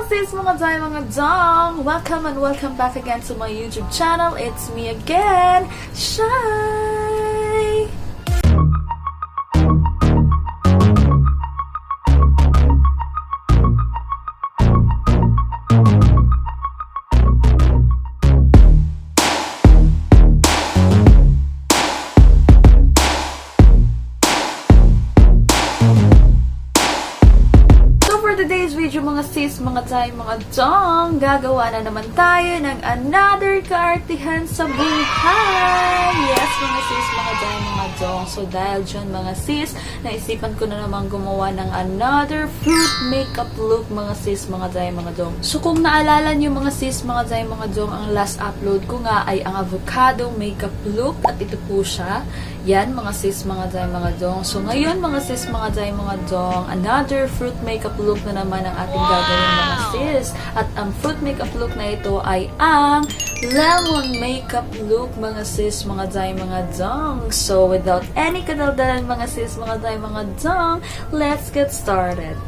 sis, mga day, mga dong! Welcome and welcome back again to my YouTube channel. It's me again, Shaii! For today's video mga sis, mga tay, mga dong, gagawa na naman tayo ng another kaartihan sa buhay. Yes, mga sis, mga tay, mga dong. So dahil dyan mga sis, naisipan ko na naman gumawa ng another fruit makeup look mga sis, mga tay, mga dong. So kung naalala nyo mga sis, mga tay, mga dong, ang last upload ko nga ay ang avocado makeup look at ito po siya. Yan mga sis, mga tay, mga dong. So ngayon mga sis, mga tay, mga dong, another fruit makeup look na naman ang ating gagawin mga sis. At ang fruit makeup look na ito ay ang lemon makeup look mga sis, mga tay, mga dong. So without any kadaldalan mga sis, mga tay, mga dong, let's get started.